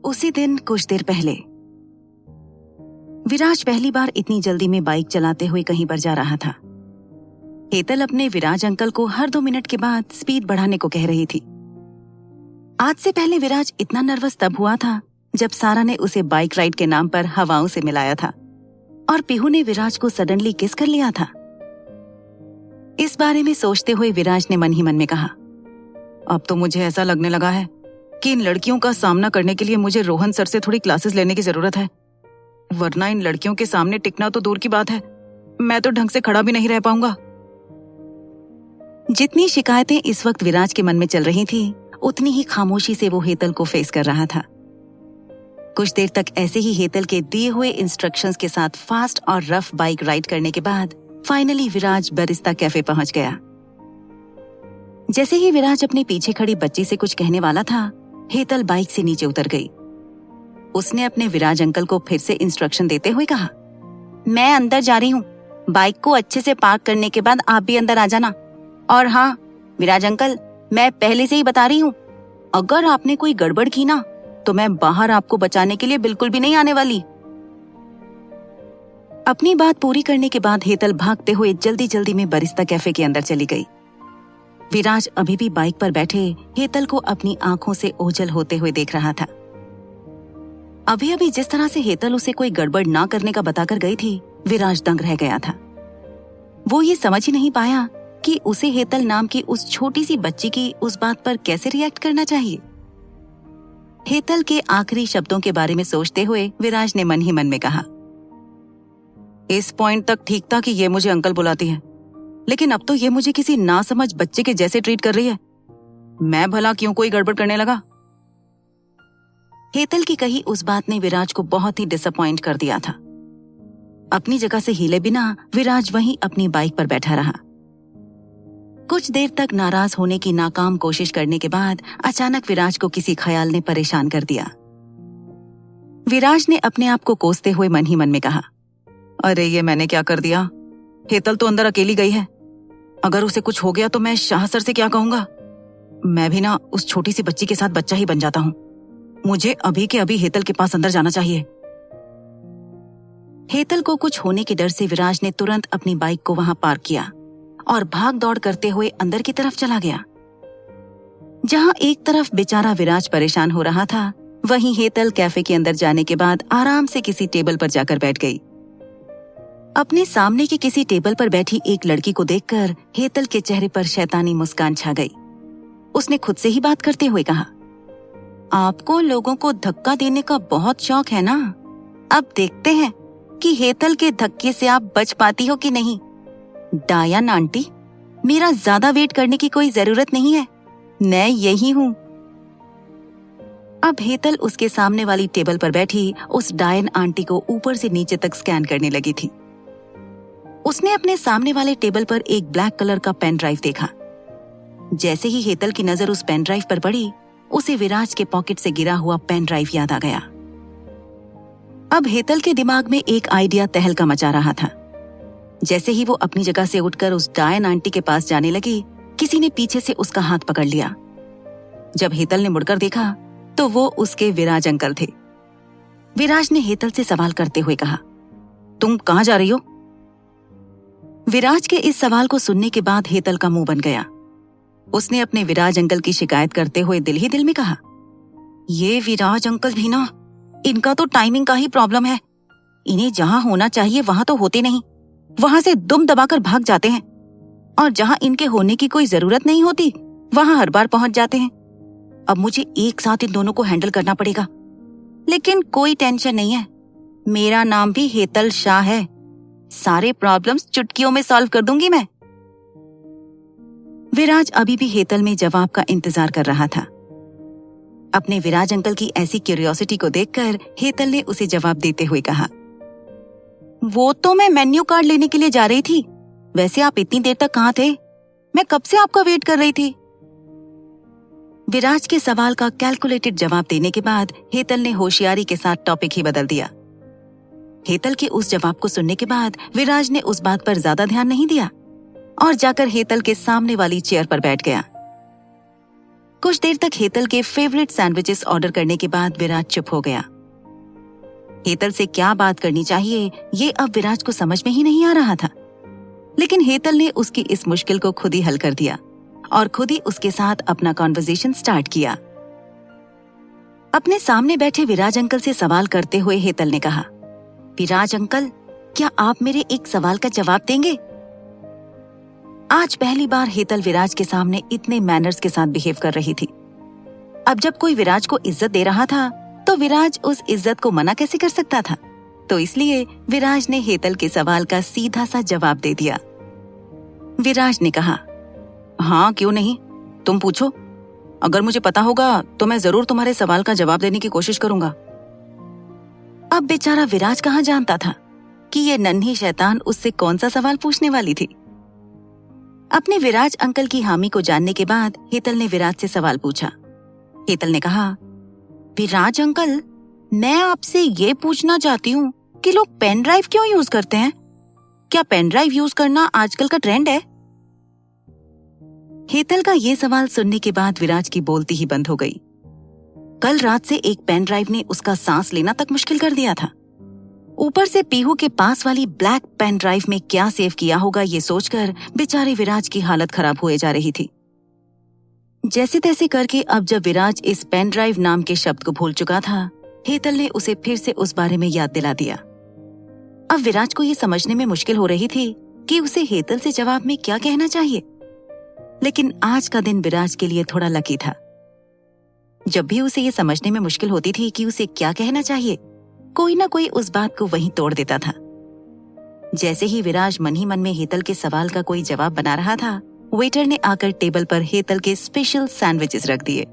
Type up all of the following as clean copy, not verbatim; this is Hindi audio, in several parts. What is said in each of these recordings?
उसी दिन कुछ देर पहले विराज पहली बार इतनी जल्दी में बाइक चलाते हुए कहीं पर जा रहा था। हेतल अपने विराज अंकल को हर 2 मिनट के बाद स्पीड बढ़ाने को कह रही थी। आज से पहले विराज इतना नर्वस तब हुआ था जब सारा ने उसे बाइक राइड के नाम पर हवाओं से मिलाया था और पीहू ने विराज को सडनली किस कर लिया था। इस बारे में सोचते हुए विराज ने मन ही मन में कहा, अब तो मुझे ऐसा लगने लगा है कि इन लड़कियों का सामना करने के लिए मुझे रोहन सर से थोड़ी क्लासेस लेने की जरूरत है, वरना इन लड़कियों के सामने टिकना तो दूर की बात है, मैं तो ढंग से खड़ा भी नहीं रह पाऊंगा। जितनी शिकायतें इस वक्त विराज के मन में चल रही थी, उतनी ही खामोशी से वो हेतल को फेस कर रहा था। कुछ देर तक ऐसे ही हेतल के दिए हुए इंस्ट्रक्शंस के साथ फास्ट और रफ बाइक राइड करने के बाद फाइनली विराज बरिस्ता कैफे पहुंच गया। जैसे ही विराज अपने पीछे खड़ी बच्ची से कुछ कहने वाला था, हेतल बाइक से नीचे उतर गई। उसने अपने विराज अंकल को फिर से इंस्ट्रक्शन देते हुए कहा, मैं अंदर जा रही हूँ, बाइक को अच्छे से पार्क करने के बाद आप भी अंदर आ जाना। और हाँ विराज अंकल, मैं पहले से ही बता रही हूँ, अगर आपने कोई गड़बड़ की ना तो मैं बाहर आपको बचाने के लिए बिल्कुल भी नहीं आने वाली। अपनी बात पूरी करने के बाद हेतल भागते हुए जल्दी जल्दी में बरिस्ता कैफे के अंदर चली गई। विराज अभी भी बाइक पर बैठे हेतल को अपनी आंखों से ओझल होते हुए देख रहा था। अभी अभी जिस तरह से हेतल उसे कोई गड़बड़ ना करने का बताकर गई थी, विराज दंग रह गया था। वो ये समझ ही नहीं पाया कि उसे हेतल नाम की उस छोटी सी बच्ची की उस बात पर कैसे रिएक्ट करना चाहिए। हेतल के आखिरी शब्दों के बारे में सोचते हुए विराज ने मन ही मन में कहा, इस पॉइंट तक ठीक था कि ये मुझे अंकल बुलाती है, लेकिन अब तो ये मुझे किसी नासमझ बच्चे के जैसे ट्रीट कर रही है। मैं भला क्यों कोई गड़बड़ करने लगा। हेतल की कही उस बात ने विराज को बहुत ही डिसअपॉइंट कर दिया था। अपनी जगह से हिले बिना विराज वहीं अपनी बाइक पर बैठा रहा। कुछ देर तक नाराज होने की नाकाम कोशिश करने के बाद अचानक विराज को किसी ख्याल ने परेशान कर दिया। विराज ने अपने आप को कोसते हुए मन ही मन में कहा, अरे ये मैंने क्या कर दिया। हेतल तो अंदर अकेली गई है, अगर उसे कुछ हो गया तो मैं शाह सर से क्या कहूंगा। मैं भी ना उस छोटी सी बच्ची के साथ बच्चा ही बन जाता हूँ। मुझे अभी के अभी हेतल के पास अंदर जाना चाहिए। हेतल को कुछ होने के डर से विराज ने तुरंत अपनी बाइक को वहां पार्क किया और भाग दौड़ करते हुए अंदर की तरफ चला गया। जहां एक तरफ बेचारा विराज परेशान हो रहा था, वहीं हेतल कैफे के अंदर जाने के बाद आराम से किसी टेबल पर जाकर बैठ गई। अपने सामने की किसी टेबल पर बैठी एक लड़की को देखकर हेतल के चेहरे पर शैतानी मुस्कान छा गई। उसने खुद से ही बात करते हुए कहा, आपको लोगों को धक्का देने का बहुत शौक है ना। अब देखते हैं कि हेतल के धक्के से आप बच पाती हो कि नहीं। डायन आंटी, मेरा ज्यादा वेट करने की कोई जरूरत नहीं है, मैं यही हूँ। अब हेतल उसके सामने वाली टेबल पर बैठी उस डायन आंटी को ऊपर से नीचे तक स्कैन करने लगी थी। उसने अपने सामने वाले टेबल पर एक ब्लैक कलर का पेन ड्राइव देखा। जैसे ही हेतल की नजर उस पेन ड्राइव पर पड़ी, उसे विराज के पॉकेट से गिरा हुआ पेन ड्राइव याद आ गया। अब हेतल के दिमाग में एक आइडिया तहलका मचा रहा था। जैसे ही वो अपनी जगह से उठकर उस डायन आंटी के पास जाने लगी, किसी ने पीछे से उसका हाथ पकड़ लिया। जब हेतल ने मुड़कर देखा तो वो उसके विराज अंकल थे। विराज ने हेतल से सवाल करते हुए कहा, तुम कहाँ जा रही हो? विराज के इस सवाल को सुनने के बाद हेतल का मुंह बन गया। उसने अपने विराज अंकल की शिकायत करते हुए दिल ही दिल में कहा, ये विराज अंकल भी ना, इनका तो टाइमिंग का ही प्रॉब्लम है। इन्हें जहां होना चाहिए वहां तो होते नहीं, वहां से दुम दबाकर भाग जाते हैं, और जहां इनके होने की कोई जरूरत नहीं होती वहां हर बार पहुंच जाते हैं। अब मुझे एक साथ इन दोनों को हैंडल करना पड़ेगा, लेकिन कोई टेंशन नहीं है, मेरा नाम भी हेतल शाह है, सारे प्रॉब्लम्स चुटकियों में सॉल्व कर दूंगी मैं। विराज अभी भी हेतल में जवाब का इंतजार कर रहा था। अपने विराज अंकल की ऐसी क्यूरियोसिटी को देखकर हेतल ने उसे जवाब देते हुए कहा, वो तो मैं मेन्यू कार्ड लेने के लिए जा रही थी, वैसे आप इतनी देर तक कहाँ थे? मैं कब से आपका वेट कर रही थी। विराज के सवाल का कैलकुलेटेड जवाब देने के बाद हेतल ने होशियारी के साथ टॉपिक ही बदल दिया। हेतल के उस जवाब को सुनने के बाद विराज ने उस बात पर ज्यादा ध्यान नहीं दिया और जाकर हेतल के सामने वाली चेयर पर बैठ गया। कुछ देर तक हेतल के फेवरेट सैंडविचेस ऑर्डर करने के बाद विराज चुप हो गया। हेतल से क्या बात करनी चाहिए ये अब विराज को समझ में ही नहीं आ रहा था। लेकिन हेतल ने उसकी इस मुश्किल को खुद ही हल कर दिया और खुद ही उसके साथ अपना कॉन्वर्सेशन स्टार्ट किया। अपने सामने बैठे विराज अंकल से सवाल करते हुए हेतल ने कहा, विराज अंकल, क्या आप मेरे एक सवाल का जवाब देंगे? आज पहली बार हेतल विराज के सामने इतने मैनर्स के साथ बिहेव कर रही थी। अब जब कोई विराज को इज्जत दे रहा था तो विराज उस इज्जत को मना कैसे कर सकता था? तो इसलिए विराज ने हेतल के सवाल का सीधा सा जवाब दे दिया। विराज ने कहा, हाँ क्यों नहीं, तुम पूछो। अगर मुझे पता होगा तो मैं जरूर तुम्हारे सवाल का जवाब देने की कोशिश करूंगा। अब बेचारा विराज कहाँ जानता था कि ये नन्ही शैतान उससे कौन सा सवाल पूछने वाली थी। अपने विराज अंकल की हामी को जानने के बाद हेतल ने विराज से सवाल पूछा। हेतल ने कहा, विराज अंकल, मैं आपसे ये पूछना चाहती हूँ कि लोग पेन ड्राइव क्यों यूज करते हैं? क्या पेन ड्राइव यूज करना आजकल का ट्रेंड है? हेतल का ये सवाल सुनने के बाद विराज की बोलती ही बंद हो गई। कल रात से एक पेन ड्राइव ने उसका सांस लेना तक मुश्किल कर दिया था। ऊपर से पीहू के पास वाली ब्लैक पेन ड्राइव में क्या सेव किया होगा ये सोचकर बेचारे विराज की हालत खराब हुए जा रही थी। जैसे तैसे करके अब जब विराज इस पेन ड्राइव नाम के शब्द को भूल चुका था, हेतल ने उसे फिर से उस बारे में याद दिला दिया। अब विराज को ये समझने में मुश्किल हो रही थी कि उसे हेतल से जवाब में क्या कहना चाहिए। लेकिन आज का दिन विराज के लिए थोड़ा लकी था। जब भी उसे ये समझने में मुश्किल होती थी कि उसे क्या कहना चाहिए, कोई ना कोई उस बात को वहीं तोड़ देता था। जैसे ही विराज मन ही मन में हेतल के सवाल का कोई जवाब बना रहा था, वेटर ने आकर टेबल पर हेतल के स्पेशल सैंडविचेस रख दिए।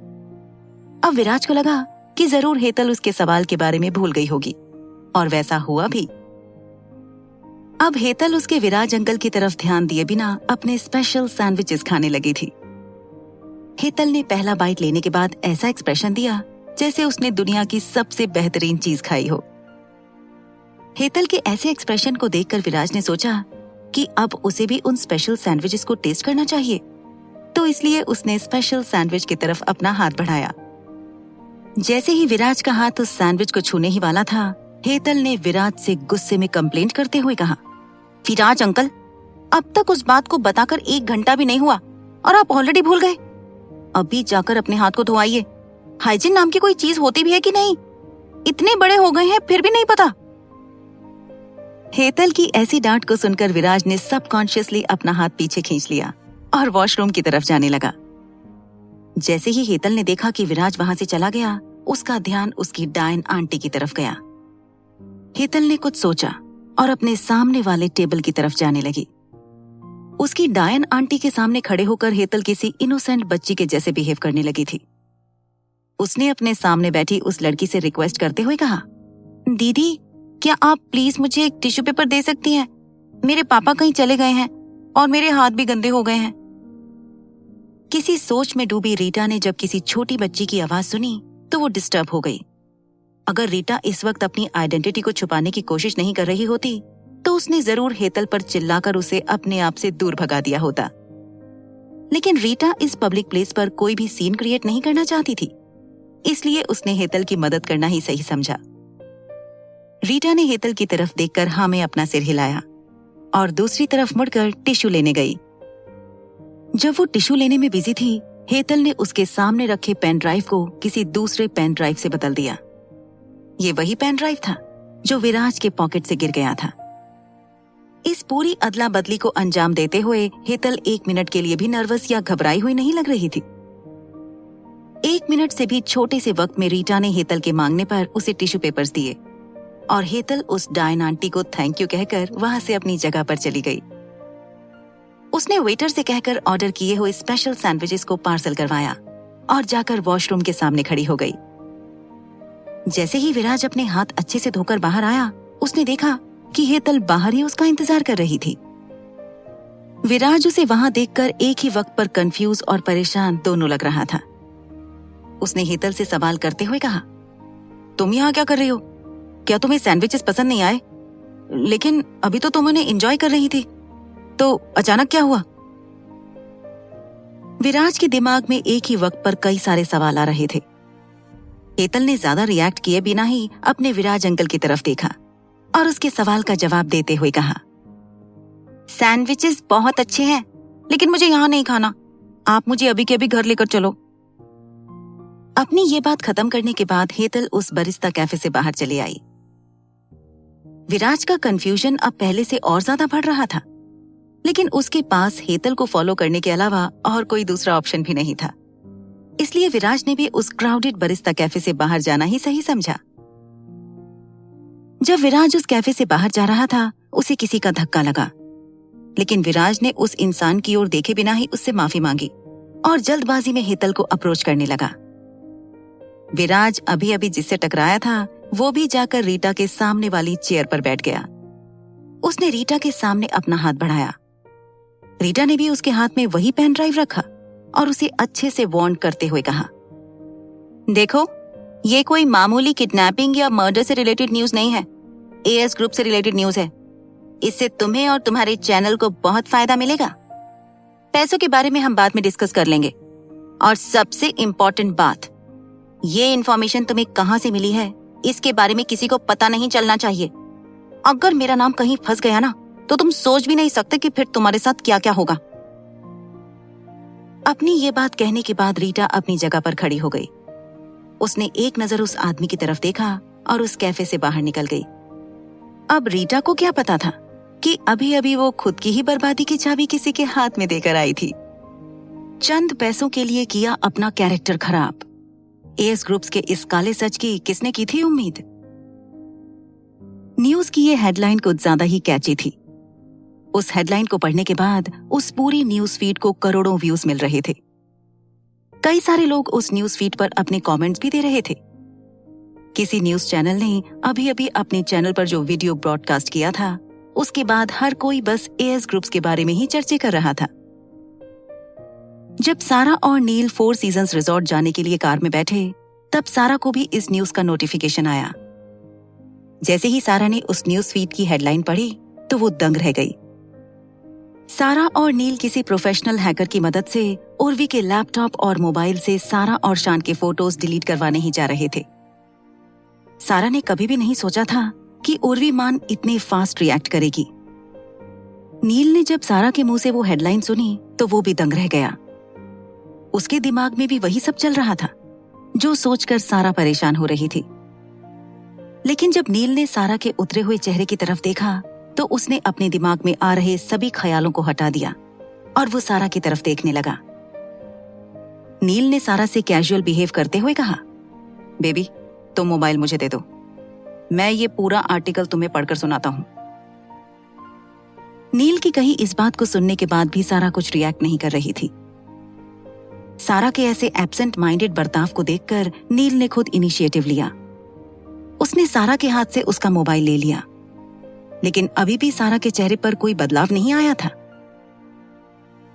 अब विराज को लगा कि जरूर हेतल उसके सवाल के बारे में भूल गई होगी, और वैसा हुआ भी। अब हेतल उसके विराज अंकल की तरफ ध्यान दिए बिना अपने स्पेशल सैंडविचेस खाने लगी थी। हेतल ने पहला बाइट लेने के बाद ऐसा एक्सप्रेशन दिया जैसे उसने दुनिया की सबसे बेहतरीन चीज खाई हो। हेतल के ऐसे एक्सप्रेशन को देखकर विराज ने सोचा कि अब उसे भी उन स्पेशल सैंडविचेस को टेस्ट करना चाहिए, तो इसलिए उसने स्पेशल सैंडविच की तरफ अपना हाथ बढ़ाया। जैसे ही विराज का हाथ उस सैंडविच को छूने ही वाला था, हेतल ने विराज से गुस्से में कंप्लेंट करते हुए कहा, विराज अंकल, अब तक उस बात को बताकर 1 घंटा भी नहीं हुआ और आप ऑलरेडी भूल गए। अभी जाकर अपने हाथ को धोइए। हाइजीन नाम की कोई चीज होती भी है कि नहीं? इतने बड़े हो गए हैं फिर भी नहीं पता। हेतल की ऐसी डांट को सुनकर विराज ने सबकॉन्शियसली अपना हाथ पीछे खींच लिया और वॉशरूम की तरफ जाने लगा। जैसे ही हेतल ने देखा कि विराज वहां से चला गया, उसका ध्यान उसकी डायन आंटी की तरफ गया। हेतल ने कुछ सोचा और अपने सामने वाले टेबल की तरफ जाने लगी। उसकी डायन आंटी के सामने खड़े होकर हेतल किसी इनोसेंट बच्ची के जैसे बिहेव करने लगी थी। उसने अपने सामने बैठी उस लड़की से रिक्वेस्ट करते हुए कहा, दीदी, क्या आप प्लीज मुझे एक टिश्यू पेपर दे सकती हैं? मेरे पापा कहीं चले गए हैं और मेरे हाथ भी गंदे हो गए हैं। किसी सोच में डूबी रीटा ने जब किसी छोटी बच्ची की आवाज सुनी तो वो डिस्टर्ब हो गई। अगर रीटा इस वक्त अपनी आइडेंटिटी को छुपाने की कोशिश नहीं कर रही होती तो उसने जरूर हेतल पर चिल्लाकर उसे अपने आप से दूर भगा दिया होता। लेकिन रीटा इस पब्लिक प्लेस पर कोई भी सीन क्रिएट नहीं करना चाहती थी, इसलिए उसने हेतल की मदद करना ही सही समझा। रीटा ने हेतल की तरफ देखकर हाँ में अपना सिर हिलाया और दूसरी तरफ मुड़कर टिश्यू लेने गई। जब वो टिश्यू लेने में बिजी थी, हेतल ने उसके सामने रखे पेन ड्राइव को किसी दूसरे पेन ड्राइव से बदल दिया। ये वही पेन ड्राइव था जो विराज के पॉकेट से गिर गया था। इस पूरी अदला बदली को अंजाम देते हुए हेतल 1 मिनट के लिए भी नर्वस या घबराई हुई नहीं लग रही थी। 1 मिनट से भी छोटे से वक्त में रीटा ने हेतल के मांगने पर उसे टिश्यू पेपर्स दिए और हेतल उस डायन आंटी को थैंक यू कहकर वहां से अपनी जगह पर चली गई। उसने वेटर से कहकर ऑर्डर किए हुए स्पेशल सैंडविचेस को पार्सल करवाया और जाकर वॉशरूम के सामने खड़ी हो गई। जैसे ही विराज अपने हाथ अच्छे से धोकर बाहर आया, उसने देखा कि हेतल बाहर ही उसका इंतजार कर रही थी। विराज उसे वहां देखकर एक ही वक्त पर कंफ्यूज और परेशान दोनों लग रहा था। उसने हेतल से सवाल करते हुए कहा, तुम यहाँ क्या कर रही हो? क्या तुम्हें सैंडविचेस पसंद नहीं आए? लेकिन अभी तो तुम उन्हें एंजॉय कर रही थी, तो अचानक क्या हुआ? विराज के दिमाग में एक ही वक्त पर कई सारे सवाल आ रहे थे। हेतल ने ज्यादा रिएक्ट किए बिना ही अपने विराज अंकल की तरफ देखा और उसके सवाल का जवाब देते हुए कहा, सैंडविचेस बहुत अच्छे हैं, लेकिन मुझे यहाँ नहीं खाना। आप मुझे अभी के अभी घर लेकर चलो। अपनी ये बात खत्म करने के बाद हेतल उस बरिस्ता कैफे से बाहर चली आई। विराज का कंफ्यूजन अब पहले से और ज्यादा बढ़ रहा था, लेकिन उसके पास हेतल को फॉलो करने के अलावा और कोई दूसरा ऑप्शन भी नहीं था। इसलिए विराज ने भी उस क्राउडेड बरिस्ता कैफे से बाहर जाना ही सही समझा। जब विराज उस कैफे से बाहर जा रहा था, उसे किसी का धक्का लगा, लेकिन विराज ने उस इंसान की ओर देखे बिना ही उससे माफी मांगी और जल्दबाजी में हेतल को अप्रोच करने लगा। विराज अभी अभी जिससे टकराया था, वो भी जाकर रीटा के सामने वाली चेयर पर बैठ गया। उसने रीटा के सामने अपना हाथ बढ़ाया। रीटा ने भी उसके हाथ में वही पेन ड्राइव रखा और उसे अच्छे से वार्न करते हुए कहा, देखो, ये कोई मामूली किडनैपिंग या मर्डर से रिलेटेड न्यूज नहीं है। एएस ग्रुप से रिलेटेड न्यूज है। इससे तुम्हें और तुम्हारे चैनल को बहुत फायदा मिलेगा। पैसों के बारे में हम बाद में डिस्कस कर लेंगे। और सबसे इम्पोर्टेंट बात, ये इन्फॉर्मेशन तुम्हें कहां से मिली है, इसके बारे में किसी को पता नहीं चलना चाहिए। अगर मेरा नाम कहीं फंस गया ना, तो तुम सोच भी नहीं सकते कि फिर तुम्हारे साथ क्या क्या होगा। अपनी ये बात कहने के बाद रीटा अपनी जगह पर खड़ी हो गई। उसने एक नजर उस आदमी की तरफ देखा और उस कैफे से बाहर निकल गई। अब रीटा को क्या पता था कि अभी अभी वो खुद की ही बर्बादी की चाबी किसी के हाथ में देकर आई थी। चंद पैसों के लिए किया अपना कैरेक्टर खराब। एएस ग्रुप्स के इस काले सच की किसने की थी उम्मीद। न्यूज की ये हेडलाइन कुछ ज्यादा ही कैची थी। उस हेडलाइन को पढ़ने के बाद उस पूरी न्यूज फीड को करोड़ों व्यूज मिल रहे थे। कई सारे लोग उस न्यूज फीड पर अपने कमेंट्स भी दे रहे थे। किसी न्यूज चैनल ने अभी अभी अपने चैनल पर जो वीडियो ब्रॉडकास्ट किया था, उसके बाद हर कोई बस एएस ग्रुप्स के बारे में ही चर्चा कर रहा था। जब सारा और नील 4 सीजन्स रिजॉर्ट जाने के लिए कार में बैठे, तब सारा को भी इस न्यूज का नोटिफिकेशन आया। जैसे ही सारा ने उस न्यूज फीड की हेडलाइन पढ़ी, तो वो दंग रह गई। सारा और नील किसी प्रोफेशनल हैकर की मदद से उर्वी के लैपटॉप और मोबाइल से सारा और शान के फोटोज डिलीट करवाने ही जा रहे थे। सारा ने कभी भी नहीं सोचा था कि उर्वी मान इतने फास्ट रिएक्ट करेगी। नील ने जब सारा के मुंह से वो हेडलाइन सुनी, तो वो भी दंग रह गया। उसके दिमाग में भी वही सब चल रहा था, जो सोचकर सारा परेशान हो रही थी। लेकिन जब नील ने सारा के उतरे हुए चेहरे की तरफ देखा, तो उसने अपने दिमाग में आ रहे सभी ख्यालों को हटा दिया और वो सारा की तरफ देखने लगा। नील ने सारा से कैजुअल बिहेव करते हुए कहा, बेबी, तुम मोबाइल मुझे दे दो, मैं ये पूरा आर्टिकल तुम्हें पढ़कर सुनाता हूँ। नील की कही इस बात को सुनने के बाद भी सारा कुछ रिएक्ट नहीं कर रही थी। सारा के ऐसे एब्सेंट माइंडेड बर्ताव को देखकर नील ने खुद इनिशिएटिव लिया। उसने सारा के हाथ से उसका मोबाइल ले लिया, लेकिन अभी भी सारा के चेहरे पर कोई बदलाव नहीं आया था।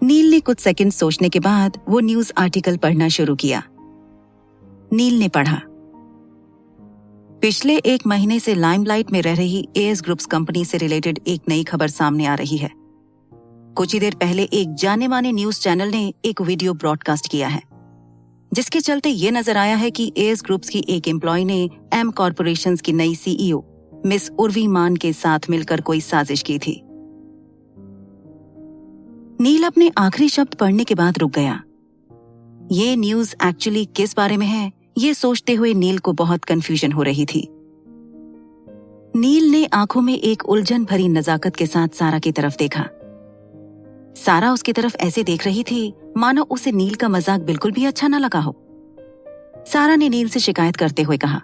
नील ने कुछ सेकंड सोचने के बाद वो न्यूज आर्टिकल पढ़ना शुरू किया। नील ने पढ़ा, पिछले 1 महीने से लाइमलाइट में रह रही एएस ग्रुप्स कंपनी से रिलेटेड एक नई खबर सामने आ रही है। कुछ ही देर पहले एक जाने माने न्यूज चैनल ने एक वीडियो ब्रॉडकास्ट किया है, जिसके चलते ये नजर आया है कि एएस ग्रुप्स की एक एम्प्लॉय ने एम कॉर्पोरेशंस की नई सीईओ मिस उर्वी मान के साथ मिलकर कोई साजिश की थी। नील अपने आखिरी शब्द पढ़ने के बाद रुक गया। ये न्यूज एक्चुअली किस बारे में है, ये सोचते हुए नील को बहुत कंफ्यूजन हो रही थी। नील ने आंखों में एक उलझन भरी नजाकत के साथ सारा की तरफ देखा। सारा उसकी तरफ ऐसे देख रही थी मानो उसे नील का मजाक बिल्कुल भी अच्छा न लगा हो। सारा ने नील से शिकायत करते हुए कहा,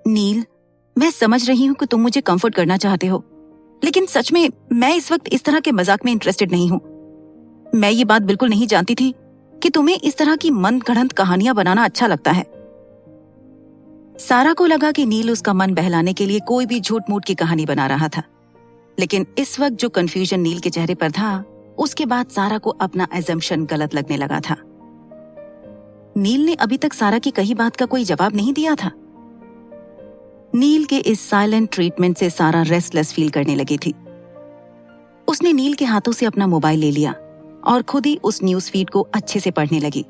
नील, मैं समझ रही हूँ कि तुम मुझे कंफर्ट करना चाहते हो, लेकिन सच में मैं इस वक्त इस तरह के मजाक में इंटरेस्टेड नहीं हूँ। मैं ये बात बिल्कुल नहीं जानती थी कि तुम्हें इस तरह की मन गढ़ंत कहानियां बनाना अच्छा लगता है। सारा को लगा कि नील उसका मन बहलाने के लिए कोई भी झूठ मूठ की कहानी बना रहा था, लेकिन इस वक्त जो कंफ्यूजन नील के चेहरे पर था, उसके बाद सारा को अपना एजम्पशन गलत लगने लगा था। नील ने अभी तक सारा की कही बात का कोई जवाब नहीं दिया था। नील के इस साइलेंट ट्रीटमेंट से सारा रेस्टलेस फील करने लगी थी। उसने नील के हाथों से अपना मोबाइल ले लिया और खुद ही उस न्यूज फीड को अच्छे से पढ़ने लगी।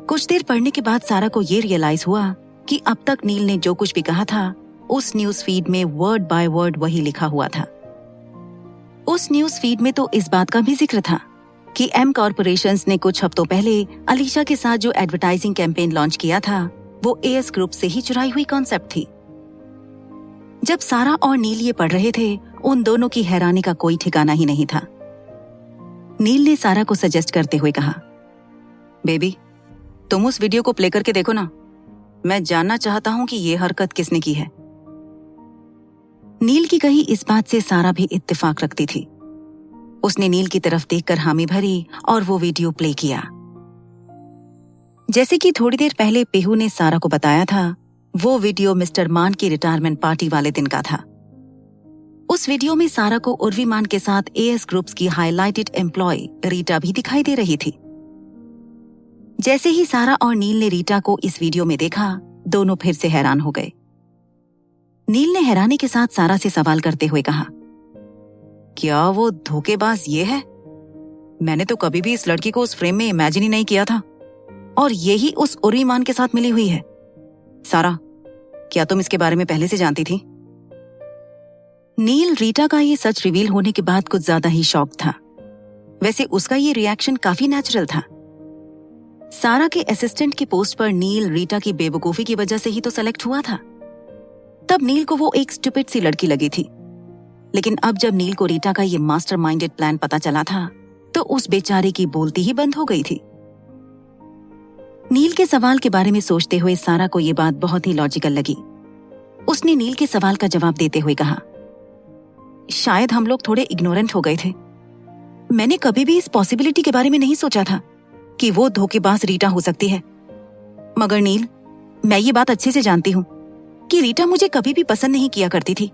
कुछ देर पढ़ने के बाद सारा को ये रियलाइज हुआ कि अब तक नील ने जो कुछ भी कहा था उस न्यूज फीड में वर्ड बाय वर्ड वही लिखा हुआ था। उस न्यूज फीड में तो इस बात का भी जिक्र था कि एम कॉर्पोरेशंस ने कुछ हफ्तों पहले अलीशा के साथ जो एडवर्टाइजिंग कैंपेन लॉन्च किया था वो एएस ग्रुप से ही चुराई हुई कॉन्सेप्ट थी। जब सारा और नील ये पढ़ रहे थे, उन दोनों की हैरानी का कोई ठिकाना ही नहीं था। नील ने सारा को सजेस्ट करते हुए कहा, बेबी, तुम उस वीडियो को प्ले करके देखो ना। मैं जानना चाहता हूं कि ये हरकत किसने की है। नील की कही इस बात से सारा भी इत्तेफाक रखती थी। उसने नील की तरफ देखकर हामी भरी और वो वीडियो प्ले किया। जैसे कि थोड़ी देर पहले पेहू ने सारा को बताया था, वो वीडियो मिस्टर मान की रिटायरमेंट पार्टी वाले दिन का था। उस वीडियो में सारा को उर्वी मान के साथ एएस ग्रुप्स की हाईलाइटेड एम्प्लॉय रीटा भी दिखाई दे रही थी। जैसे ही सारा और नील ने रीटा को इस वीडियो में देखा, दोनों फिर से हैरान हो गए। नील ने हैरानी के साथ सारा से सवाल करते हुए कहा, क्या वो धोखेबाज ये है? मैंने तो कभी भी इस लड़की को उस फ्रेम में इमेजिन ही नहीं किया था, और यही उस उर्वी मान के साथ मिली हुई है। सारा, क्या तुम इसके बारे में पहले से जानती थी? नील रीटा का ये सच रिवील होने के बाद कुछ ज्यादा ही शॉक था। वैसे उसका ये रिएक्शन काफी नेचुरल था। सारा के असिस्टेंट की पोस्ट पर नील रीटा की बेवकूफी की वजह से ही तो सेलेक्ट हुआ था। तब नील को वो एक स्टूपिड सी लड़की लगी थी, लेकिन अब जब नील को रीटा का ये मास्टरमाइंडेड प्लान पता चला था तो उस बेचारे की बोलती ही बंद हो गई थी। नील के सवाल के बारे में सोचते हुए सारा को ये बात बहुत ही लॉजिकल लगी। उसने नील के सवाल का जवाब देते हुए कहा, शायद हम लोग थोड़े इग्नोरेंट हो गए थे। मैंने कभी भी इस पॉसिबिलिटी के बारे में नहीं सोचा था कि वो धोखेबाज रीटा हो सकती है। मगर नील, मैं ये बात अच्छे से जानती हूँ कि रीटा मुझे कभी भी पसंद नहीं किया करती थी,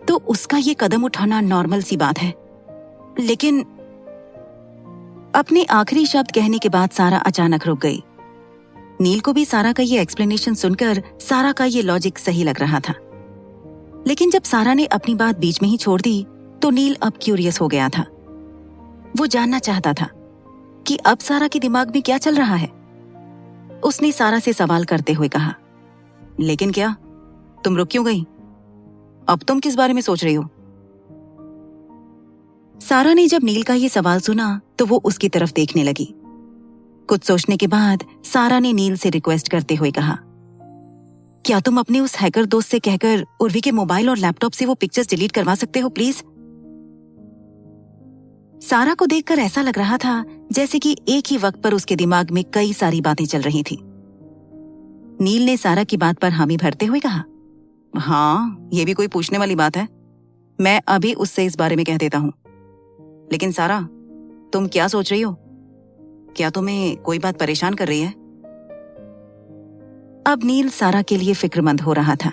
तो उसका ये कदम उठाना नॉर्मल सी बात है। लेकिन अपने आखिरी शब्द कहने के बाद सारा अचानक रुक गई। नील को भी सारा का ये एक्सप्लेनेशन सुनकर सारा का ये लॉजिक सही लग रहा था। लेकिन जब सारा ने अपनी बात बीच में ही छोड़ दी तो नील अब क्यूरियस हो गया था। वो जानना चाहता था कि अब सारा के दिमाग में क्या चल रहा है। उसने सारा से सवाल करते हुए कहा, लेकिन क्या? तुम रुक क्यों गई? अब तुम किस बारे में सोच रही हो? सारा ने जब नील का ये सवाल सुना तो वो उसकी तरफ देखने लगी। कुछ सोचने के बाद सारा ने नील से रिक्वेस्ट करते हुए कहा, क्या तुम अपने उस हैकर दोस्त से कहकर उर्वी के मोबाइल और लैपटॉप से वो पिक्चर्स डिलीट करवा सकते हो प्लीज? सारा को देखकर ऐसा लग रहा था जैसे कि एक ही वक्त पर उसके दिमाग में कई सारी बातें चल रही थी। नील ने सारा की बात पर हामी भरते हुए कहा, हाँ, ये भी कोई पूछने वाली बात है। मैं अभी उससे इस बारे में कह देता हूं। लेकिन सारा, तुम क्या सोच रही हो? क्या तुम्हें कोई बात परेशान कर रही है? अब नील सारा के लिए फिक्रमंद हो रहा था।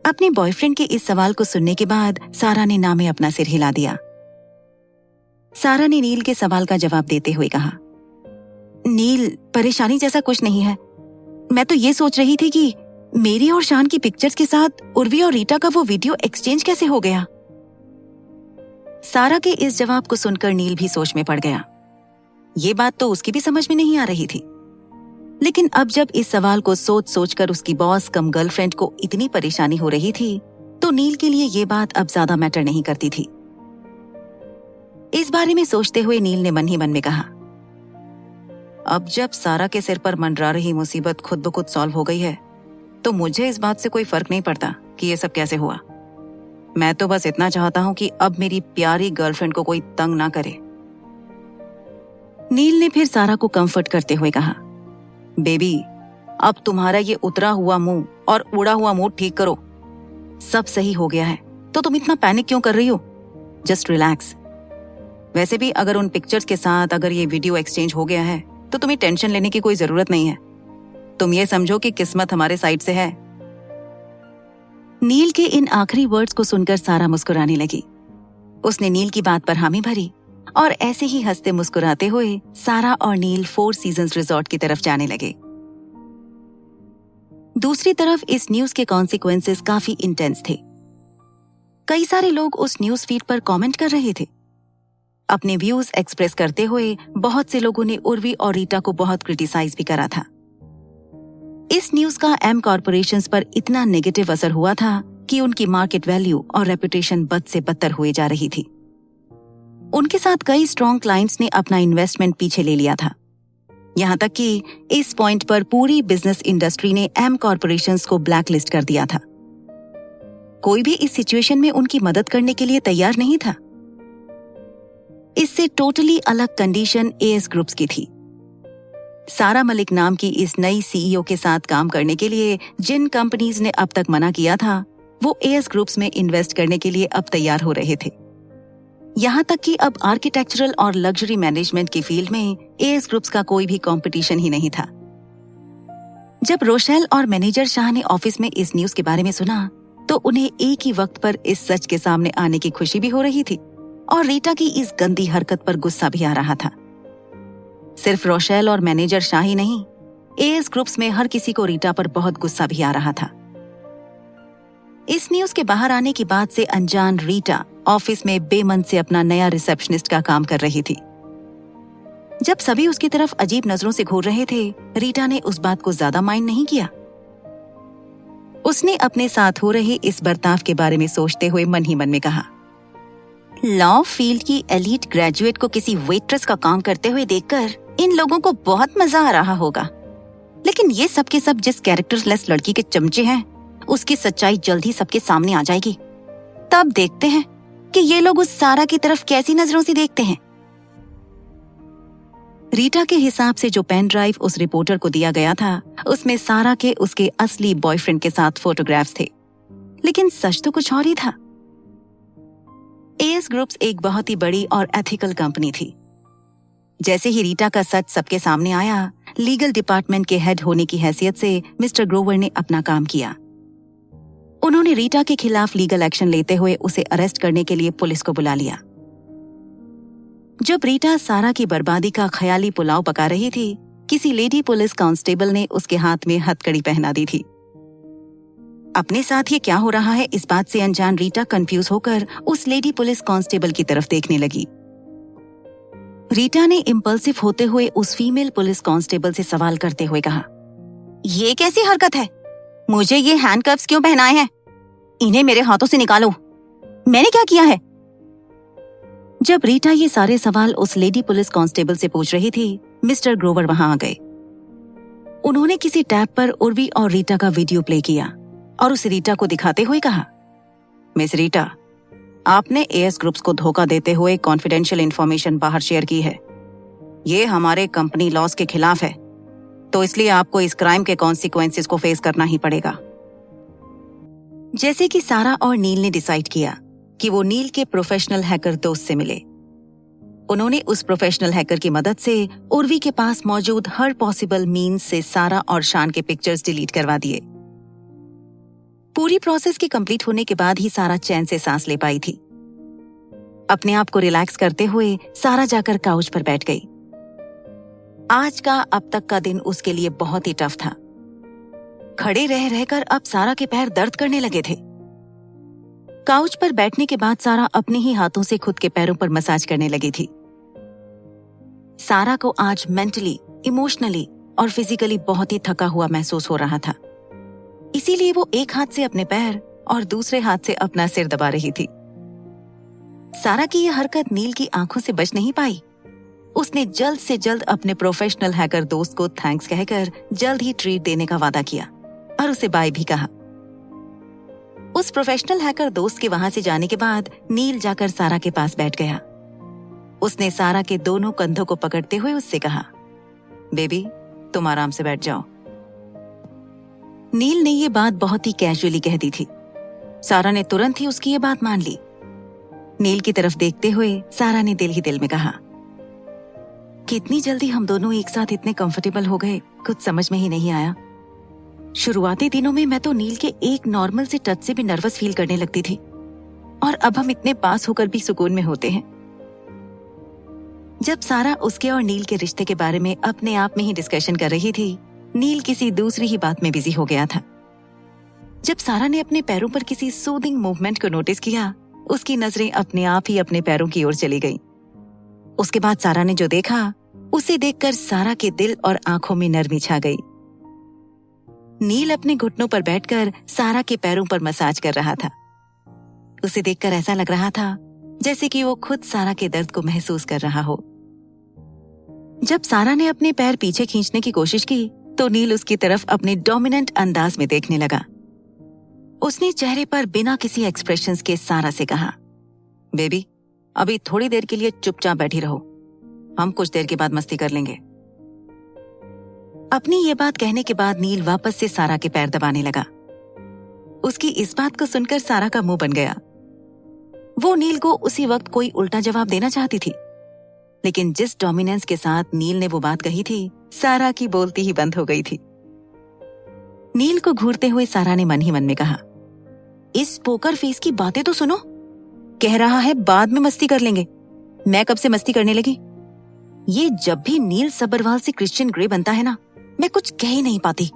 अपने बॉयफ्रेंड के इस सवाल को सुनने के बाद सारा ने ना में अपना सिर हिला दिया। सारा ने नील के सवाल का जवाब देते हुए कहा, नील, परेशानी जैसा कुछ नहीं है। मैं तो ये सोच रही थी कि मेरी और शान की पिक्चर्स के साथ उर्वी और रीटा का वो वीडियो एक्सचेंज कैसे हो गया। सारा के इस जवाब को सुनकर नील भी सोच में पड़ गया। ये बात तो उसकी भी समझ में नहीं आ रही थी। लेकिन अब जब इस सवाल को सोच सोचकर उसकी बॉस कम गर्लफ्रेंड को इतनी परेशानी हो रही थी तो नील के लिए ये बात अब ज्यादा मैटर नहीं करती थी। इस बारे में सोचते हुए नील ने मन ही मन में कहा, अब जब सारा के सिर पर मंडरा रही मुसीबत खुद ब खुद सॉल्व हो गई है तो मुझे इस बात से कोई फर्क नहीं पड़ता कि ये सब कैसे हुआ। मैं तो बस इतना चाहता हूं कि अब मेरी प्यारी गर्लफ्रेंड को कोई तंग ना करे। नील ने फिर सारा को कंफर्ट करते हुए कहा, बेबी, अब तुम्हारा ये उतरा हुआ मुंह और उड़ा हुआ मूड ठीक करो। सब सही हो गया है तो तुम इतना पैनिक क्यों कर रही हो? Just relax. वैसे भी अगर उन पिक्चर्स के साथ अगर ये वीडियो एक्सचेंज हो गया है तो तुम्हें टेंशन लेने की कोई जरूरत नहीं है। तुम ये समझो कि किस्मत हमारे साइड से है। नील के इन आखिरी वर्ड्स को सुनकर सारा मुस्कुराने लगी। उसने नील की बात पर हामी भरी और ऐसे ही हंसते मुस्कुराते हुए सारा और नील 4 सीजन्स रिजॉर्ट की तरफ जाने लगे। दूसरी तरफ इस न्यूज के कॉन्सिक्वेंसेस काफी इंटेंस थे। कई सारे लोग उस न्यूज फीड पर कमेंट कर रहे थे। अपने व्यूज एक्सप्रेस करते हुए बहुत से लोगों ने उर्वी और रीटा को बहुत क्रिटिसाइज भी करा था। इस न्यूज का एम कॉर्पोरेशंस पर इतना नेगेटिव असर हुआ था कि उनकी मार्केट वैल्यू और रेपुटेशन बद से बदतर हुए जा रही थी। उनके साथ कई स्ट्रॉन्ग क्लाइंट्स ने अपना इन्वेस्टमेंट पीछे ले लिया था। यहाँ तक कि इस पॉइंट पर पूरी बिजनेस इंडस्ट्री ने एम कॉर्पोरेशंस को ब्लैकलिस्ट कर दिया था। कोई भी इस सिचुएशन में उनकी मदद करने के लिए तैयार नहीं था। इससे टोटली अलग कंडीशन एएस ग्रुप्स की थी। सारा मलिक नाम की इस नई सीईओ के साथ काम करने के लिए जिन कंपनीज ने अब तक मना किया था, वो एएस ग्रुप्स में इन्वेस्ट करने के लिए अब तैयार हो रहे थे। यहाँ तक कि अब आर्किटेक्चरल और लग्जरी मैनेजमेंट की फील्ड में एएस ग्रुप्स का कोई भी कंपटीशन ही नहीं था। जब रोशेल और मैनेजर शाह ने ऑफिस में इस न्यूज के बारे में सुना, तो उन्हें एक ही वक्त पर इस सच के सामने आने की खुशी भी हो रही थी और रीटा की इस गंदी हरकत पर गुस्सा भी आ रहा था। सिर्फ रोशेल और मैनेजर शाह ही नहीं, एएस ग्रुप्स में हर किसी को रीटा पर बहुत गुस्सा भी आ रहा था। इस न्यूज के बाहर आने की बात से अनजान रीटा ऑफिस में बेमन से अपना नया रिसेप्शनिस्ट का काम कर रही थी। जब सभी उसकी तरफ अजीब नजरों से घूर रहे थे, रीटा ने उस बात को ज्यादा माइंड नहीं किया। उसने अपने साथ हो रहे इस बर्ताव के बारे में सोचते हुए मन ही मन में कहा, लॉ फील्ड की एलीट ग्रेजुएट को किसी वेट्रेस का काम करते हुए देखकर इन लोगों को बहुत मजा आ रहा होगा, लेकिन ये सब के सब जिस कैरेक्टरलेस लड़की के चमचे हैं, उसकी सच्चाई जल्द ही सबके सामने आ जाएगी। तब देखते हैं कि ये लोग उस सारा की तरफ कैसी नजरों से देखते हैं। रीटा के हिसाब से जो पेन ड्राइव उस रिपोर्टर को दिया गया था, उसमें सारा के उसके असली बॉयफ्रेंड के साथ फोटोग्राफ्स थे, लेकिन सच तो कुछ और ही था। एएस ग्रुप्स एक बहुत ही बड़ी और एथिकल कंपनी थी। जैसे ही रीटा का सच सबके सामने आया, लीगल डिपार्टमेंट के हेड होने की हैसियत से मिस्टर ग्रोवर ने अपना काम किया। उन्होंने रीटा के खिलाफ लीगल एक्शन लेते हुए उसे अरेस्ट करने के लिए पुलिस को बुला लिया। जब रीटा सारा की बर्बादी का ख्याली पुलाव पका रही थी, किसी लेडी पुलिस कांस्टेबल ने उसके हाथ में हथकड़ी पहना दी थी। अपने साथ ये क्या हो रहा है, इस बात से अनजान रीटा कंफ्यूज होकर उस लेडी पुलिस कांस्टेबल की तरफ देखने लगी। रीटा ने इम्पल्सिव होते हुए उस फीमेल पुलिस कांस्टेबल से सवाल करते हुए कहा, ये कैसी हरकत है? मुझे ये हैंडकफ्स क्यों पहनाए हैं? इन्हें मेरे हाथों से निकालो। मैंने क्या किया है? जब रीटा ये सारे सवाल उस लेडी पुलिस कांस्टेबल से पूछ रही थी, मिस्टर ग्रोवर वहां आ गए। उन्होंने किसी टैब पर उर्वी और रीटा का वीडियो प्ले किया और उस रीटा को दिखाते हुए कहा, मिस रीटा, आपने एएस ग्रुप्स को धोखा देते हुए कॉन्फिडेंशियल इंफॉर्मेशन बाहर शेयर की है। ये हमारे कंपनी लॉस के खिलाफ है, तो इसलिए आपको इस क्राइम के कॉन्सिक्वेंसेस को फेस करना ही पड़ेगा। जैसे कि सारा और नील ने डिसाइड किया कि वो नील के प्रोफेशनल हैकर दोस्त से मिले। उन्होंने उस प्रोफेशनल हैकर की मदद से उर्वी के पास मौजूद हर पॉसिबल मीन्स से सारा और शान के पिक्चर्स डिलीट करवा दिए। पूरी प्रोसेस के कंप्लीट होने के बाद ही सारा चैन से सांस ले पाई थी। अपने आप को रिलैक्स करते हुए सारा जाकर काउच पर बैठ गई। आज का अब तक का दिन उसके लिए बहुत ही टफ था। खड़े रह रहकर अब सारा के पैर दर्द करने लगे थे। काउच पर बैठने के बाद सारा अपने ही हाथों से खुद के पैरों पर मसाज करने लगी थी। सारा को आज मेंटली, इमोशनली और फिजिकली बहुत ही थका हुआ महसूस हो रहा था। इसीलिए वो एक हाथ से अपने पैर और दूसरे हाथ से अपना सिर दबा रही थी। सारा की यह हरकत नील की आंखों से बच नहीं पाई। उसने जल्द से जल्द अपने प्रोफेशनल हैकर दोस्त को थैंक्स कहकर जल्द ही ट्रीट देने का वादा किया और उसे बाय भी कहा। उस प्रोफेशनल हैकर दोस्त के वहां से जाने के बाद नील जाकर सारा के पास बैठ गया। उसने सारा के दोनों कंधों को पकड़ते हुए उससे कहा, बेबी, तुम आराम से बैठ जाओ। नील ने ये बात बहुत ही कैजुअली कह दी थी। सारा ने तुरंत ही उसकी ये बात मान ली। नील की तरफ देखते हुए सारा ने दिल ही दिल में कहा, कितनी जल्दी हम दोनों एक साथ इतने कंफर्टेबल हो गए, कुछ समझ में ही नहीं आया। शुरुआती दिनों में मैं तो नील के एक नॉर्मल से टच से भी नर्वस फील करने लगती थी, और अब हम इतने पास होकर भी सुकून में होते हैं। जब सारा उसके और नील के रिश्ते के बारे में अपने आप में ही डिस्कशन कर रही थी, नील किसी दूसरी ही बात में बिजी हो गया था। जब सारा ने अपने पैरों पर किसी सूदिंग मूवमेंट को नोटिस किया, उसकी नजरें अपने आप ही अपने पैरों की ओर चली गईं। उसके बाद सारा ने जो देखा उसे देखकर सारा के दिल और आंखों में नरमी छा गई। नील अपने घुटनों पर बैठकर सारा के पैरों पर मसाज कर रहा था। उसे देखकर ऐसा लग रहा था जैसे कि वो खुद सारा के दर्द को महसूस कर रहा हो। जब सारा ने अपने पैर पीछे खींचने की कोशिश की तो नील उसकी तरफ अपने डोमिनेंट अंदाज में देखने लगा। उसने चेहरे पर बिना किसी एक्सप्रेशंस के सारा से कहा, बेबी, अभी थोड़ी देर के लिए चुपचाप बैठी रहो, हम कुछ देर के बाद मस्ती कर लेंगे। अपनी ये बात कहने के बाद नील वापस से सारा के पैर दबाने लगा। उसकी इस बात को सुनकर सारा का मुंह बन गया। वो नील को उसी वक्त कोई उल्टा जवाब देना चाहती थी, लेकिन जिस डोमिनेंस के साथ नील ने वो बात कही थी, सारा की बोलती ही बंद हो गई थी। नील को घूरते हुए सारा ने मन ही मन में कहा, इस पोकर फेस की बातें तो सुनो, कह रहा है बाद में मस्ती कर लेंगे। मैं कब से मस्ती करने लगी? ये जब भी नील सब्बरवाल से क्रिश्चियन ग्रे बनता है ना, मैं कुछ कह ही नहीं पाती।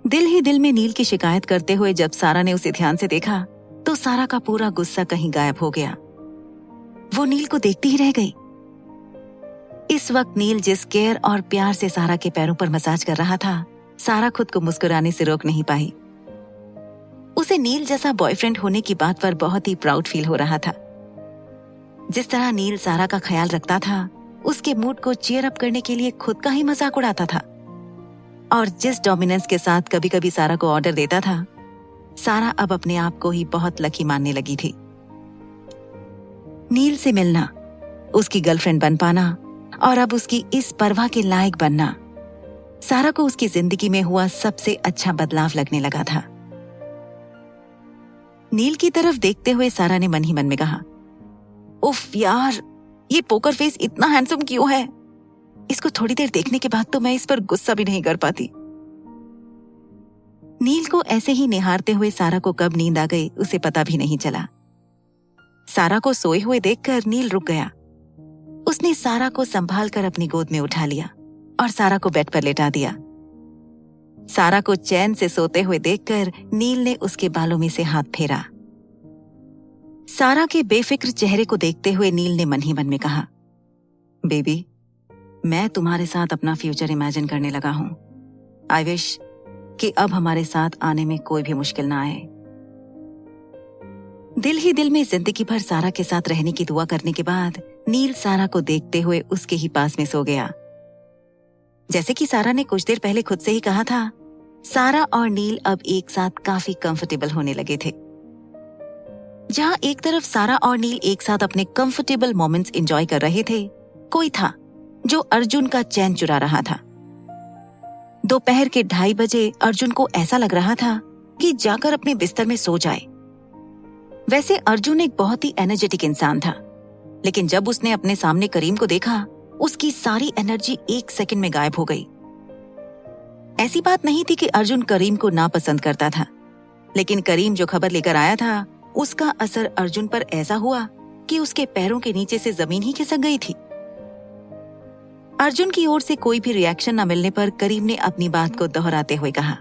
दिल ही दिल में नील की शिकायत करते हुए जब सारा ने उसे ध्यान से देखा तो सारा का पूरा गुस्सा कहीं गायब हो गया। वो नील को देखती ही रह गई। इस वक्त नील जिस केयर और प्यार से सारा के पैरों पर मसाज कर रहा था, सारा खुद को मुस्कुराने से रोक नहीं पाई। उसे नील जैसा बॉयफ्रेंड होने की बात पर बहुत ही प्राउड फील हो रहा था। जिस तरह नील सारा का ख्याल रखता था, उसके मूड को चीयर अप करने के लिए खुद का ही मजाक उड़ाता था, और जिस डोमिनेंस के साथ कभी कभी सारा को ऑर्डर देता था, सारा अब अपने आप को ही बहुत लकी मानने लगी थी। नील से मिलना, उसकी गर्लफ्रेंड बन पाना और अब उसकी इस परवाह के लायक बनना, सारा को उसकी जिंदगी में हुआ सबसे अच्छा बदलाव लगने लगा था। नील की तरफ देखते हुए सारा ने मन ही मन में कहा, उफ यार, ये पोकर फेस इतना हैंडसम क्यों है? इसको थोड़ी देर देखने के बाद तो मैं इस पर गुस्सा भी नहीं कर पाती। नील को ऐसे ही निहारते हुए सारा को कब नींद आ गई उसे पता भी नहीं चला। सारा को सोए हुए देखकर नील रुक गया। उसने सारा को संभाल कर अपनी गोद में उठा लिया और सारा को बेड पर लेटा दिया। सारा को चैन से सोते हुए देखकर नील ने उसके बालों में से हाथ फेरा। सारा के बेफिक्र चेहरे को देखते हुए नील ने मन ही मन में कहा, बेबी, मैं तुम्हारे साथ अपना फ्यूचर इमेजिन करने लगा हूं। आई विश कि अब हमारे साथ आने में कोई भी मुश्किल ना आए। दिल ही दिल में जिंदगी भर सारा के साथ रहने की दुआ करने के बाद नील सारा को देखते हुए उसके ही पास में सो गया। जैसे कि सारा ने कुछ देर पहले खुद से ही कहा था, सारा और नील अब एक साथ काफी कंफर्टेबल होने लगे थे। जहां एक तरफ सारा और नील एक साथ अपने कंफर्टेबल मोमेंट्स एंजॉय कर रहे थे, कोई था जो अर्जुन का चैन चुरा रहा था। दोपहर के 2:30 बजे अर्जुन को ऐसा लग रहा था कि जाकर अपने बिस्तर में सो जाए। वैसे अर्जुन एक बहुत ही एनर्जेटिक इंसान था, लेकिन जब उसने अपने सामने करीम को देखा, उसकी सारी एनर्जी 1 सेकंड में गायब हो गई। ऐसी बात नहीं थी कि अर्जुन करीम को नापसंद करता था, लेकिन करीम जो खबर लेकर आया था, उसका असर अर्जुन पर ऐसा हुआ कि उसके पैरों के नीचे से जमीन ही खिसक गई थी। अर्जुन की ओर से कोई भी रिएक्शन न मिलने पर करीम ने अपनी बात को दोहराते हुए कहा,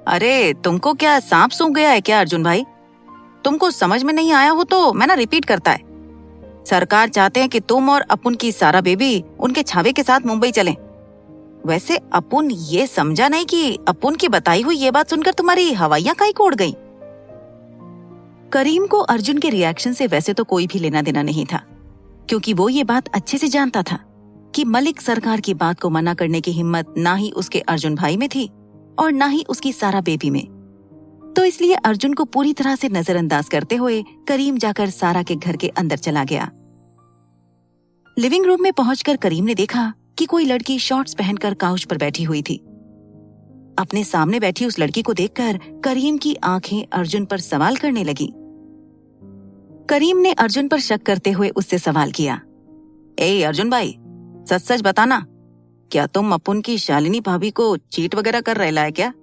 अरे तुमको क्या सांप सूंघ गया है क्या अर्जुन भाई? तुमको समझ में नहीं आया हो तो मैं ना रिपीट करता है। सरकार चाहते हैं कि तुम और अपुन की सारा बेबी उनके छावे के साथ मुंबई चलें। वैसे अपुन ये समझा नहीं कि अपुन की बताई हुई ये बात सुनकर तुम्हारी हवाइयां काहे को उड़ गई। करीम को अर्जुन के रिएक्शन से वैसे तो कोई भी लेना देना नहीं था, क्योंकि वो ये बात अच्छे से जानता था कि मलिक सरकार की बात को मना करने की हिम्मत ना ही उसके अर्जुन भाई में थी और ना ही उसकी सारा बेबी में। तो इसलिए अर्जुन को पूरी तरह से नजरअंदाज करते हुए करीम जाकर सारा के घर के अंदर चला गया। लिविंग रूम में पहुंचकर करीम ने देखा कि कोई लड़की शॉर्ट्स पहनकर काउच पर बैठी हुई थी। अपने सामने बैठी उस लड़की को देखकर करीम की आंखें अर्जुन पर सवाल करने लगी। करीम ने अर्जुन पर शक करते हुए उससे सवाल किया, ए अर्जुन भाई, सच सच बताना, क्या तुम अपुन की शालिनी भाभी को चीट वगैरह कर रहे है क्या?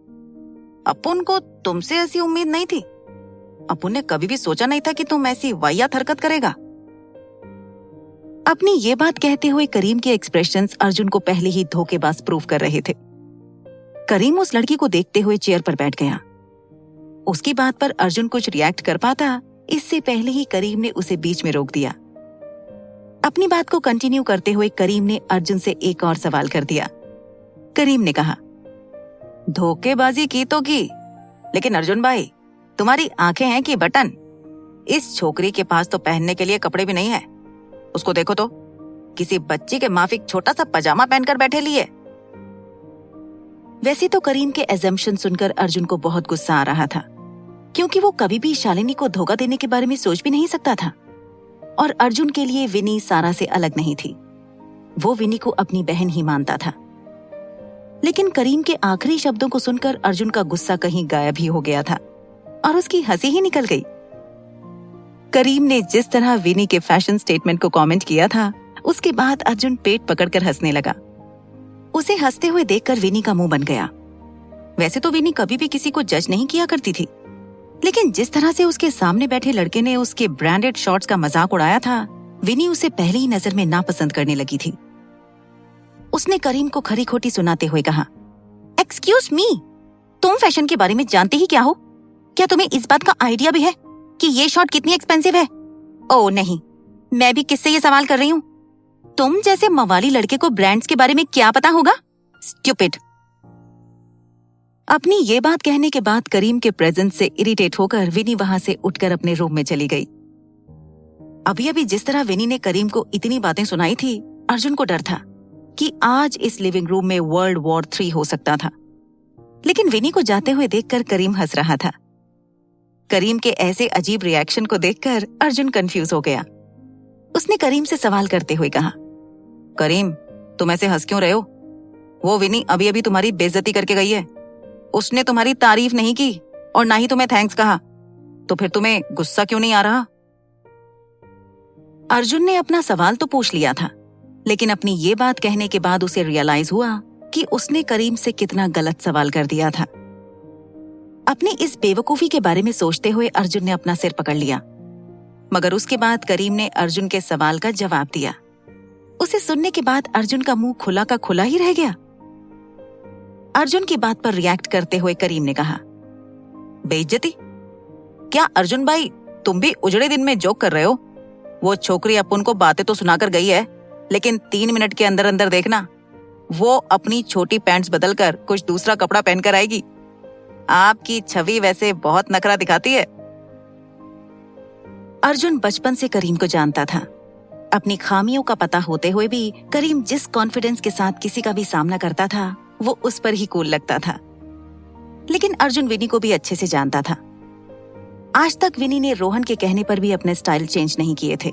अपुन को तुमसे ऐसी उम्मीद नहीं थी। अपुन ने कभी भी सोचा नहीं था कि तुम ऐसी वाहियात हरकत करेगा। अपनी ये बात कहते हुए करीम के एक्सप्रेशंस अर्जुन को पहले ही धोखेबाज प्रूव कर रहे थे। करीम उस लड़की को देखते हुए चेयर पर बैठ गया। उसकी बात पर अर्जुन कुछ रिएक्ट कर पाता, इससे पहले ही करीम ने उसे बीच में रोक दिया। अपनी बात को कंटिन्यू करते हुए करीम ने अर्जुन से एक और सवाल कर दिया। करीम ने कहा, धोखेबाजी की तो की, लेकिन अर्जुन भाई तुम्हारी आंखें हैं कि बटन? इस छोकरी के पास तो पहनने के लिए कपड़े भी नहीं है। उसको देखो तो, किसी बच्ची के माफिक छोटा सा पजामा पहनकर बैठे लिए। वैसे तो करीम के एजम्पशन सुनकर अर्जुन को बहुत गुस्सा आ रहा था, क्योंकि वो कभी भी शालिनी को धोखा देने के बारे में सोच भी नहीं सकता था। और अर्जुन के लिए विनी सारा से अलग नहीं थी, वो विनी को अपनी बहन ही मानता था। लेकिन करीम के आखिरी शब्दों को सुनकर अर्जुन का गुस्सा कहीं गायब ही हो गया था और उसकी हंसी ही निकल गई। करीम ने जिस तरह विनी के फैशन स्टेटमेंट को कमेंट किया था, उसके बाद अर्जुन पेट पकड़कर हंसने लगा। उसे हंसते हुए देखकर विनी का मुंह बन गया। वैसे तो विनी कभी भी किसी को जज नहीं किया करती थी, लेकिन जिस तरह से उसके सामने बैठे लड़के ने उसके ब्रांडेड शॉर्ट्स का मजाक उड़ाया था, विनी उसे पहली ही नजर में नापसंद करने लगी थी। उसने करीम को खरी खोटी सुनाते हुए कहा, एक्सक्यूज मी, तुम फैशन के बारे में जानते ही क्या हो? क्या तुम्हें इस बात का आइडिया भी है कि ये शॉर्ट कितनी एक्सपेंसिव है? ओह नहीं, मैं भी किससे ये सवाल कर रही हूँ? तुम जैसे मवाली लड़के को ब्रांड्स के बारे में क्या पता होगा? स्टूपिड। अपनी ये बात कहने के बाद करीम के प्रेजेंस से इरिटेट होकर विनी वहां से उठकर अपने रूम में चली गई। अभी अभी जिस तरह विनी ने करीम को इतनी बातें सुनाई थी, अर्जुन को डर था कि आज इस लिविंग रूम में वर्ल्ड वॉर 3 हो सकता था। लेकिन विनी को जाते हुए देखकर करीम हंस रहा था। करीम के ऐसे अजीब रिएक्शन को देखकर अर्जुन कंफ्यूज हो गया। उसने करीम से सवाल करते हुए कहा, करीम तुम ऐसे हंस क्यों रहे हो? वो विनी अभी अभी तुम्हारी बेइज्जती करके गई है। उसने तुम्हारी तारीफ नहीं की और ना ही तुम्हें थैंक्स कहा, तो फिर तुम्हें गुस्सा क्यों नहीं आ रहा? अर्जुन ने अपना सवाल तो पूछ लिया था, लेकिन अपनी ये बात कहने के बाद उसे रियलाइज हुआ कि उसने करीम से कितना गलत सवाल कर दिया था। अपनी इस बेवकूफी के बारे में सोचते हुए अर्जुन ने अपना सिर पकड़ लिया, मगर उसके बाद करीम ने अर्जुन के सवाल का जवाब दिया। उसे सुनने के बाद अर्जुन का मुंह खुला का खुला ही रह गया। अर्जुन की बात पर रिएक्ट करते हुए करीम ने कहा, बेइज्जती? क्या अर्जुन भाई तुम भी उजड़े दिन में जोक कर रहे हो? वो छोकरी अपन को बातें तो सुनाकर गई है, लेकिन 3 मिनट के अंदर अंदर देखना वो अपनी छोटी पैंट्स बदलकर कुछ दूसरा कपड़ा पहनकर आएगी। आपकी छवि वैसे बहुत नखरा दिखाती है। अर्जुन बचपन से करीम को जानता था। अपनी खामियों का पता होते हुए भी करीम जिस कॉन्फिडेंस के साथ किसी का भी सामना करता था, वो उस पर ही कूल लगता था। लेकिन अर्जुन विनी को भी अच्छे से जानता था। आज तक विनी ने रोहन के कहने पर भी अपने स्टाइल चेंज नहीं किए थे,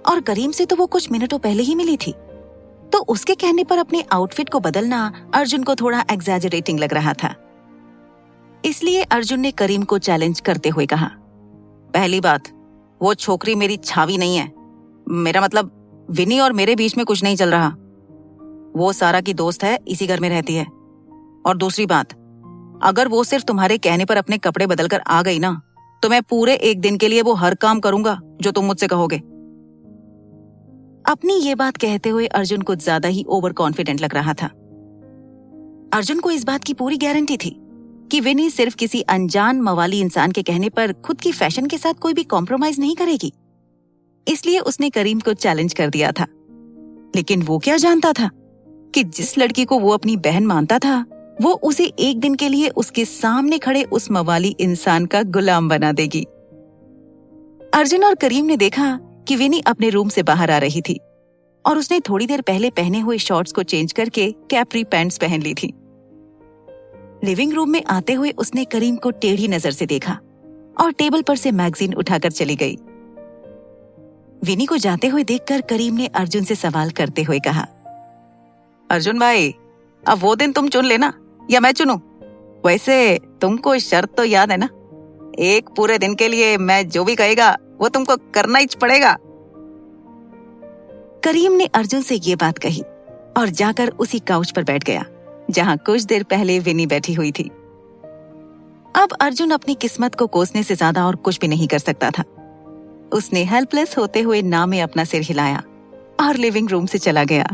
और करीम से तो वो कुछ मिनटों पहले ही मिली थी, तो उसके कहने पर अपने आउटफिट को बदलना अर्जुन को थोड़ा एग्जैजरेटिंग लग रहा था। इसलिए अर्जुन ने करीम को चैलेंज करते हुए कहा, पहली बात, वो छोकरी मेरी छावी नहीं है। मेरा मतलब विनी और मेरे बीच में कुछ नहीं चल रहा। वो सारा की दोस्त है, इसी घर में रहती है। और दूसरी बात, अगर वो सिर्फ तुम्हारे कहने पर अपने कपड़े बदलकर आ गई ना, तो मैं पूरे 1 दिन के लिए वो हर काम करूंगा जो तुम मुझसे कहोगे। अपनी ये बात कहते हुए अर्जुन कुछ ज्यादा ही ओवर कॉन्फिडेंट लग रहा था। अर्जुन को इस बात की पूरी गारंटी थी कि विनी सिर्फ किसी अनजान मवाली इंसान के कहने पर खुद की फैशन के साथ कोई भी कॉम्प्रोमाइज नहीं करेगी। इसलिए उसने करीम को चैलेंज कर दिया था। लेकिन वो क्या जानता था कि जिस लड़की को वो अपनी बहन मानता था, वो उसे 1 दिन के लिए उसके सामने खड़े उस मवाली इंसान का गुलाम बना देगी। अर्जुन और करीम ने देखा कि विनी अपने रूम से बाहर आ रही थी और उसने थोड़ी देर पहले पहने हुए शॉर्ट्स को चेंज करके कैप्री पैंट्स पहन ली थी। लिविंग रूम में आते हुए उसने करीम को टेढ़ी नजर से देखा और टेबल पर से मैगजीन उठाकर चली गई। विनी को जाते हुए देखकर करीम ने अर्जुन से सवाल करते हुए कहा, अर्जुन भाई अब वो दिन तुम चुन लेना या मैं चुनूं? वैसे तुमको शर्त तो याद है ना? 1 पूरे दिन के लिए मैं जो भी कहेगा वो तुमको करना ही पड़ेगा। करीम ने अर्जुन से ये बात कही और जाकर उसी काउच पर बैठ गया जहां कुछ देर पहले विनी बैठी हुई थी। अब अर्जुन अपनी किस्मत को कोसने से ज्यादा और कुछ भी नहीं कर सकता था। उसने हेल्पलेस होते हुए ना में अपना सिर हिलाया और लिविंग रूम से चला गया।